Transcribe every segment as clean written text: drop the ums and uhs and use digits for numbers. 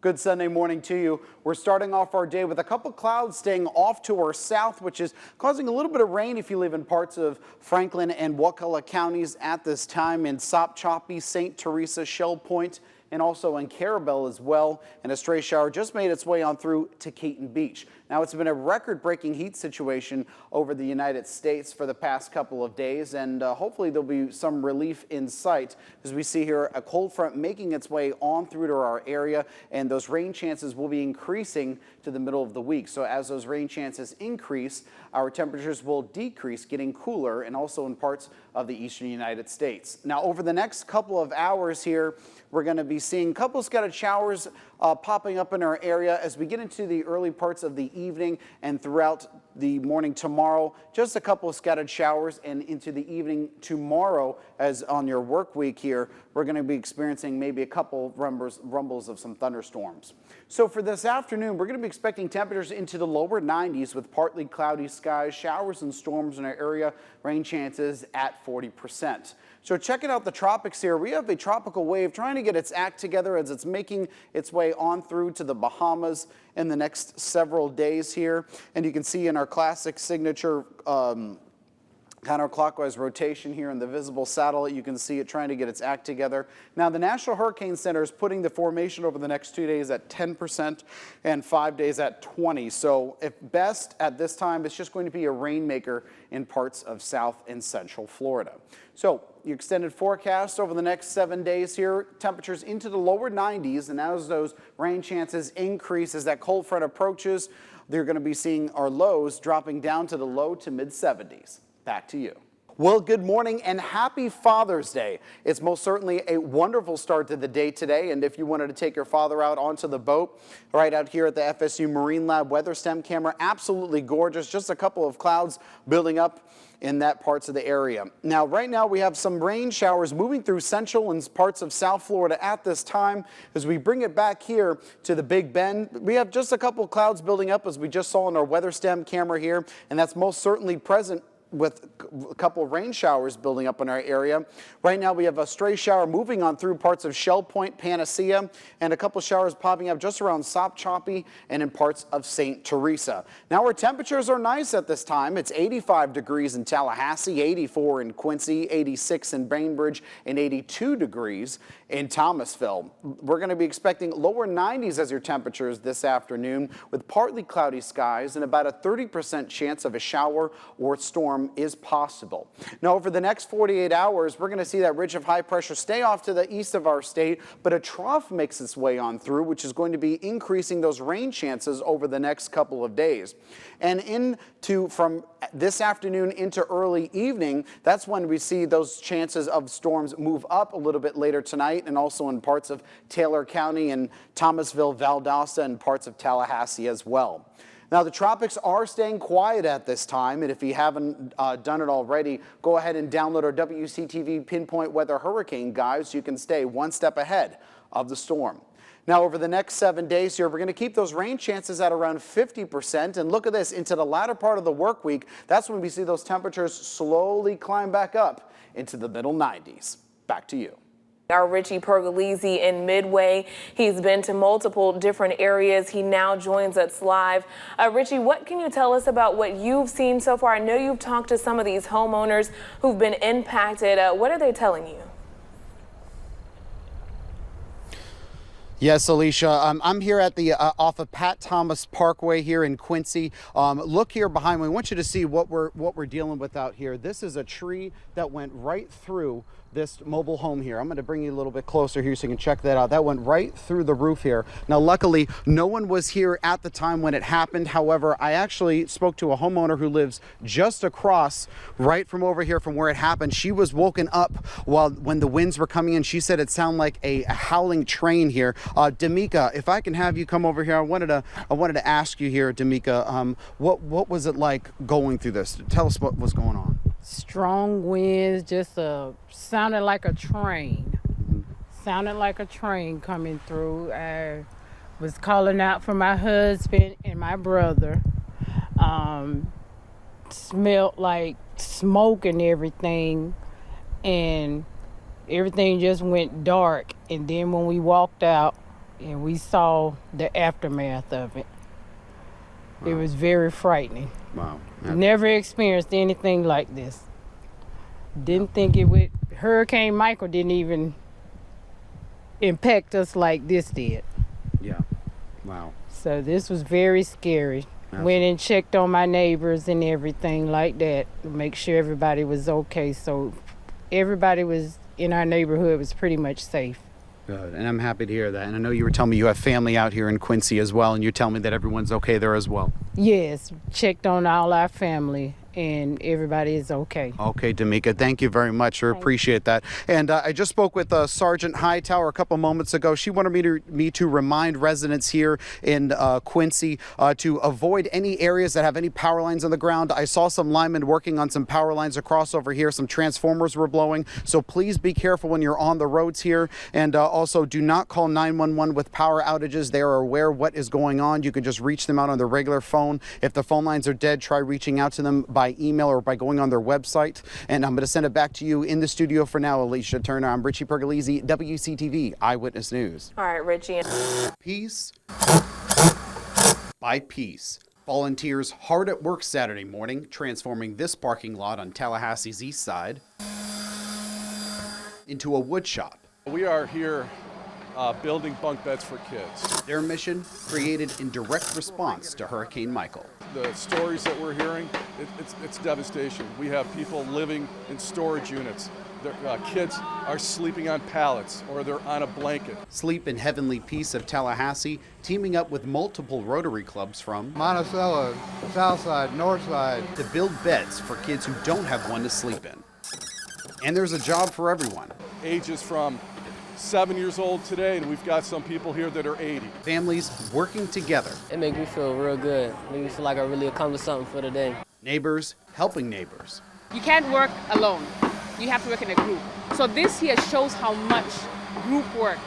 Good Sunday morning to you. We're starting off our day with a couple clouds staying off to our south, which is causing a little bit of rain if you live in parts of Franklin and Wakulla counties at this time, in Sopchoppy, St. Teresa, Shell Point, and also in Carabel as well. And a stray shower just made its way on through to Keaton Beach. Now, it's been a record-breaking heat situation over the United States for the past couple of days, and hopefully there'll be some relief in sight. As we see here, a cold front making its way on through to our area, and those rain chances will be increasing to the middle of the week. So as those rain chances increase, our temperatures will decrease, getting cooler, and also in parts of the eastern United States. Now, over the next couple of hours here, we're going to be seeing a couple scattered showers popping up in our area as we get into the early parts of the evening and throughout the morning tomorrow. Just a couple of scattered showers, and into the evening tomorrow, as on your work week here, we're going to be experiencing maybe a couple rumbles of some thunderstorms. So for this afternoon, we're going to be expecting temperatures into the lower 90s with partly cloudy skies, showers and storms in our area, rain chances at 40%. So checking out the tropics here, we have a tropical wave trying to get its act together as it's making its way on through to the Bahamas in the next several days here. And you can see in our classic signature counterclockwise rotation here in the visible satellite, you can see it trying to get its act together. Now, the National Hurricane Center is putting the formation over the next 2 days at 10% and 5 days at 20. So if best at this time, it's just going to be a rainmaker in parts of South and Central Florida. So your extended forecast over the next 7 days here, temperatures into the lower 90s, and as those rain chances increase as that cold front approaches, they're going to be seeing our lows dropping down to the low to mid 70s. Back to you. Well, good morning and happy Father's Day. It's most certainly a wonderful start to the day today, and if you wanted to take your father out onto the boat right out here at the FSU Marine Lab weather stem camera, absolutely gorgeous. Just a couple of clouds building up in that parts of the area. Now, right now we have some rain showers moving through central and parts of South Florida at this time. As we bring it back here to the Big Bend, we have just a couple of clouds building up as we just saw in our weather stem camera here, and that's most certainly present with a couple of rain showers building up in our area. Right now we have a stray shower moving on through parts of Shell Point, Panacea, and a couple showers popping up just around Sopchoppy and in parts of St. Teresa. Now our temperatures are nice at this time. It's 85 degrees in Tallahassee, 84 in Quincy, 86 in Bainbridge, and 82 degrees in Thomasville. We're going to be expecting lower 90s as your temperatures this afternoon with partly cloudy skies and about a 30% chance of a shower or storm is possible. Now, over the next 48 hours, we're going to see that ridge of high pressure stay off to the east of our state, but a trough makes its way on through, which is going to be increasing those rain chances over the next couple of days. And from this afternoon into early evening, that's when we see those chances of storms move up a little bit later tonight, and also in parts of Taylor County and Thomasville, Valdosta, and parts of Tallahassee as well. Now, the tropics are staying quiet at this time, and if you haven't done it already, go ahead and download our WCTV Pinpoint Weather Hurricane Guide so you can stay one step ahead of the storm. Now, over the next 7 days here, we're going to keep those rain chances at around 50%, and look at this, into the latter part of the work week, that's when we see those temperatures slowly climb back up into the middle 90s. Back to you. Our Richie Pergolesi in Midway. He's been to multiple different areas. He now joins us live. Richie, what can you tell us about what you've seen so far? I know you've talked to some of these homeowners who've been impacted. What are they telling you? Yes, Alicia, I'm here at the off of Pat Thomas Parkway here in Quincy. Look here behind me. I want you to see what we're dealing with out here. This is a tree that went right through this mobile home here. I'm going to bring you a little bit closer here so you can check that out. That went right through the roof here. Now, luckily, no one was here at the time when it happened. However, I actually spoke to a homeowner who lives just across right from over here from where it happened. She was woken up when the winds were coming in. She said it sounded like a howling train here. D'Amica, if I can have you come over here, I wanted to ask you here, D'Amica, what was it like going through this? Tell us what was going on. Strong winds, just sounded like a train. Sounded like a train coming through. I was calling out for my husband and my brother. Smelled like smoke and everything, and everything just went dark. And then when we walked out, and we saw the aftermath of it. It was very frightening. Wow. Never experienced anything like this. Didn't think it would. Hurricane Michael didn't even impact us like this did. Yeah. Wow. So this was very scary. Absolutely. Went and checked on my neighbors and everything like that to make sure everybody was okay. So everybody was in our neighborhood was pretty much safe. Good, and I'm happy to hear that. And I know you were telling me you have family out here in Quincy as well, and you're telling me that everyone's okay there as well. Yes, checked on all our family, and everybody is okay. Okay, D'Amica, thank you very much. I appreciate that. And I just spoke with Sergeant Hightower a couple moments ago. She wanted me to remind residents here in Quincy to avoid any areas that have any power lines on the ground. I saw some linemen working on some power lines across over here. Some transformers were blowing. So please be careful when you're on the roads here. And also do not call 911 with power outages. They are aware what is going on. You can just reach them out on their regular phone. If the phone lines are dead, try reaching out to them by email or by going on their website. And I'm going to send it back to you in the studio for now, Alicia Turner. I'm Richie Pergolesi, WCTV Eyewitness News. All right, Richie. Piece by piece. Volunteers hard at work Saturday morning, transforming this parking lot on Tallahassee's east side into a wood shop. We are here building bunk beds for kids. Their mission created in direct response to Hurricane Michael. The stories that we're hearing, it's devastation. We have people living in storage units. Their kids are sleeping on pallets or they're on a blanket. Sleep in Heavenly Peace of Tallahassee, teaming up with multiple Rotary clubs from Monticello, Southside, Northside, to build beds for kids who don't have one to sleep in. And there's a job for everyone. Ages from 7 years old today, and we've got some people here that are 80. Families working together. It makes me feel real good. Make me feel like I really accomplished something for the day. Neighbors helping neighbors. You can't work alone. You have to work in a group. So this here shows how much group work,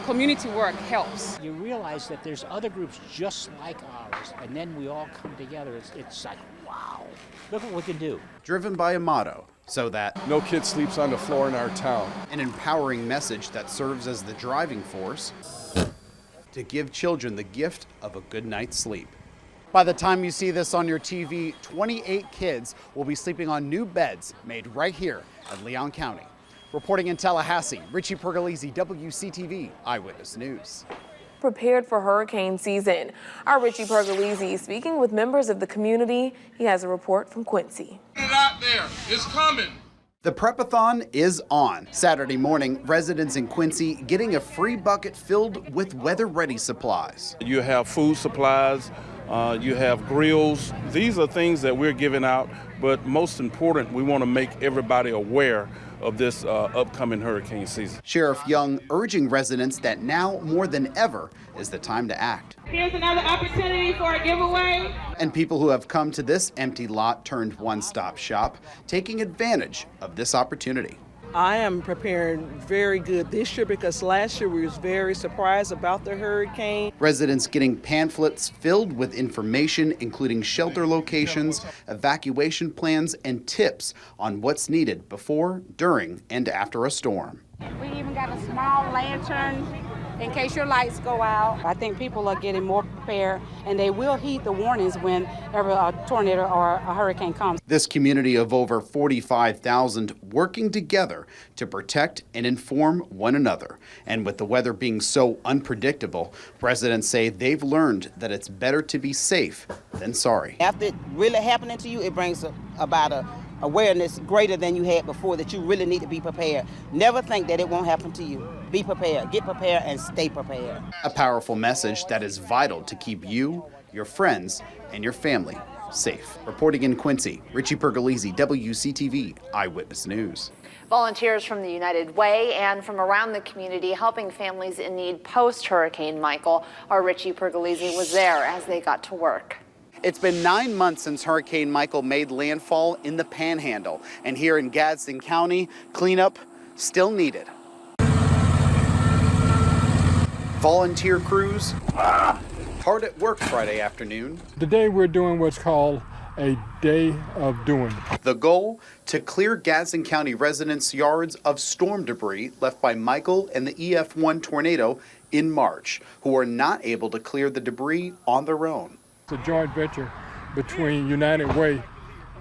community work helps. You realize that there's other groups just like ours, and then we all come together. It's like, wow, look what we can do. Driven by a motto, so that No kid sleeps on the floor in our town. an empowering message that serves as the driving force to give children the gift of a good night's sleep. By the time you see this on your TV, 28 kids will be sleeping on new beds made right here in Leon County. Reporting in Tallahassee, Richie Pergolesi, WCTV Eyewitness News. Prepared for hurricane season. Our Richie Pergolesi speaking with members of the community. He has a report from Quincy. Get it out there. It's coming. The Prep-a-thon is on. Saturday morning, residents in Quincy getting a free bucket filled with weather-ready supplies. You have food supplies, you have grills. These are things that we're giving out, but most important, we want to make everybody aware of this upcoming hurricane season. Sheriff Young urging residents that now more than ever is the time to act. Here's another opportunity for a giveaway. And people who have come to this empty lot turned one-stop shop, taking advantage of this opportunity. I am preparing very good this year because last year we was very surprised about the hurricane. Residents getting pamphlets filled with information, including shelter locations, evacuation plans, and tips on what's needed before, during, and after a storm. We even got a small lantern in case your lights go out. I think people are getting more prepared, and they will heed the warnings whenever a tornado or a hurricane comes. This community of over 45,000 working together to protect and inform one another. And with the weather being so unpredictable, residents say they've learned that it's better to be safe than sorry. After it really happening to you, it brings about a awareness greater than you had before that you really need to be prepared. Never think that it won't happen to you. Be prepared, get prepared, and stay prepared. A powerful message that is vital to keep you, your friends, and your family safe. Reporting in Quincy, Richie Pergolesi, WCTV Eyewitness News. Volunteers from the United Way and from around the community helping families in need post-Hurricane Michael. Our Richie Pergolesi was there as they got to work. It's been 9 months since Hurricane Michael made landfall in the Panhandle, and here in Gadsden County, cleanup still needed. Volunteer crews hard at work Friday afternoon. Today we're doing what's called a day of doing. The goal, to clear Gadsden County residents' yards of storm debris left by Michael and the EF1 tornado in March who are not able to clear the debris on their own. It's a joint venture between United Way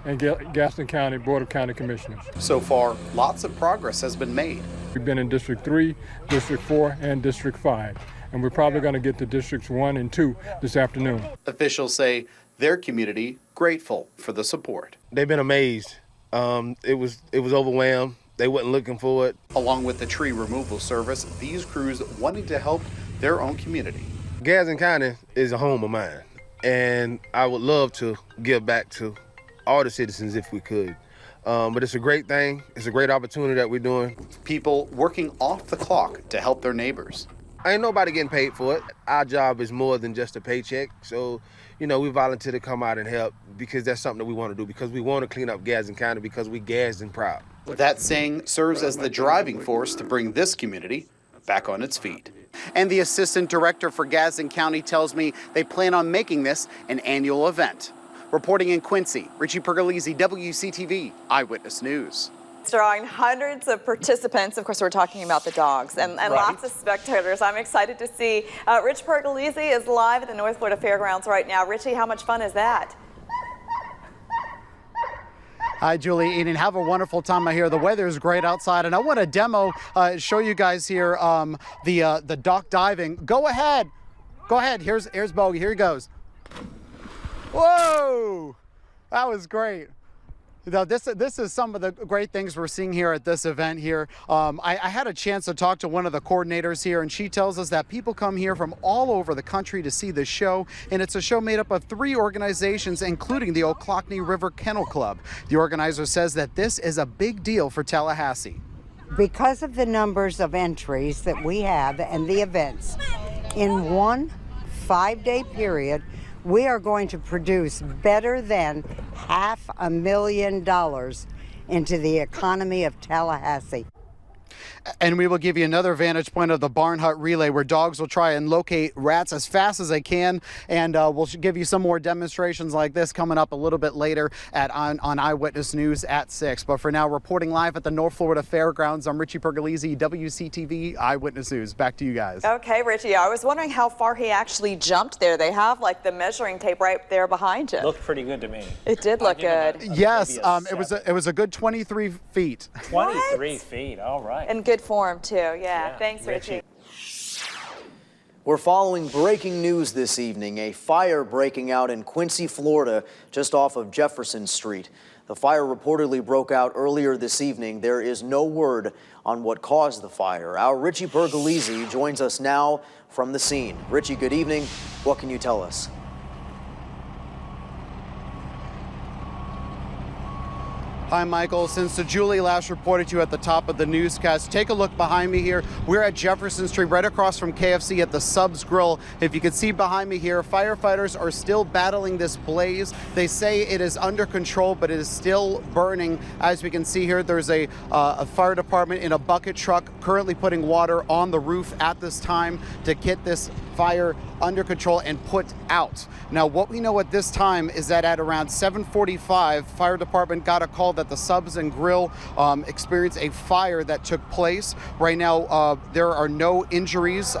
and Gaston County Board of County Commissioners. So far, lots of progress has been made. We've been in District 3, District 4, and District 5, and we're probably going to get to Districts 1 and 2 this afternoon. Officials say their community grateful for the support. They've been amazed. It was overwhelmed. They wasn't looking for it. Along with the tree removal service, these crews wanting to help their own community. Gaston County is a home of mine, and I would love to give back to all the citizens if we could. But it's a great thing. It's a great opportunity that we're doing. People working off the clock to help their neighbors. Ain't nobody getting paid for it. Our job is more than just a paycheck. So, we volunteer to come out and help because that's something that we want to do, because we want to clean up Gaston County, because we Gaston proud. That saying serves as the driving force to bring this community back on its feet. And the assistant director for Gaston County tells me they plan on making this an annual event. Reporting in Quincy, Richie Pergolesi, WCTV Eyewitness News. It's drawing hundreds of participants. Of course, we're talking about the dogs and lots of spectators. I'm excited to see. Rich Pergolesi is live at the North Florida Fairgrounds right now. Richie, how much fun is that? Hi, Julie, Eden. Have a wonderful time out here. The weather is great outside, and I want to show you guys here the dock diving. Go ahead. Here's Bogey. Here he goes. Whoa, that was great. Now, this is some of the great things we're seeing here at this event here. I had a chance to talk to one of the coordinators here, and she tells us that people come here from all over the country to see this show, and it's a show made up of 3 organizations, including the Ochlockonee River Kennel Club. The organizer says that this is a big deal for Tallahassee. Because of the numbers of entries that we have and the events, in one 5-day period, we are going to produce better than $500,000 into the economy of Tallahassee. And we will give you another vantage point of the Barn Hut Relay, where dogs will try and locate rats as fast as they can. And we'll give you some more demonstrations like this coming up a little bit later on Eyewitness News at 6. But for now, reporting live at the North Florida Fairgrounds, I'm Richie Pergolesi, WCTV Eyewitness News. Back to you guys. Okay, Richie, I was wondering how far he actually jumped there. They have like the measuring tape right there behind him. Looked pretty good to me. It did look good. Yes, it was a good 23 feet. 23 feet, all right. In good form too. Yeah. Thanks, Richie. We're following breaking news this evening. A fire breaking out in Quincy, Florida, just off of Jefferson Street. The fire reportedly broke out earlier this evening. There is no word on what caused the fire. Our Richie Pergolesi joins us now from the scene. Richie, good evening. What can you tell us? Hi, Michael. Since Julie last reported to you at the top of the newscast, take a look behind me here. We're at Jefferson Street, right across from KFC at the Subs Grill. If you can see behind me here, firefighters are still battling this blaze. They say it is under control, but it is still burning. As we can see here, there's a fire department in a bucket truck currently putting water on the roof at this time to get this fire under control and put out. Now, what we know at this time is that at around 7:45, fire department got a call that the Subs and Grill experienced a fire that took place. Right now, there are no injuries.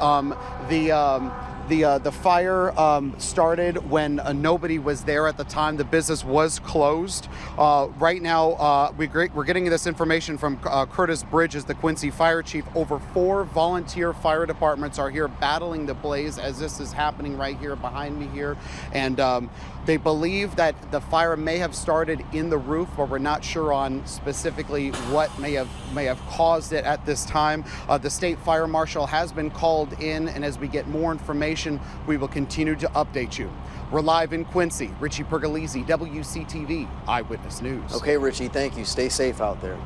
The fire started when nobody was there at the time. The business was closed. Right now, we're getting this information from Curtis Bridges, the Quincy fire chief. Over 4 volunteer fire departments are here battling the blaze as this is happening right here behind me here. And they believe that the fire may have started in the roof, but we're not sure on specifically what may have caused it at this time. The state fire marshal has been called in, and as we get more information, we will continue to update you. We're live in Quincy. Richie Pergolesi, WCTV Eyewitness News. Okay, Richie, thank you. Stay safe out there.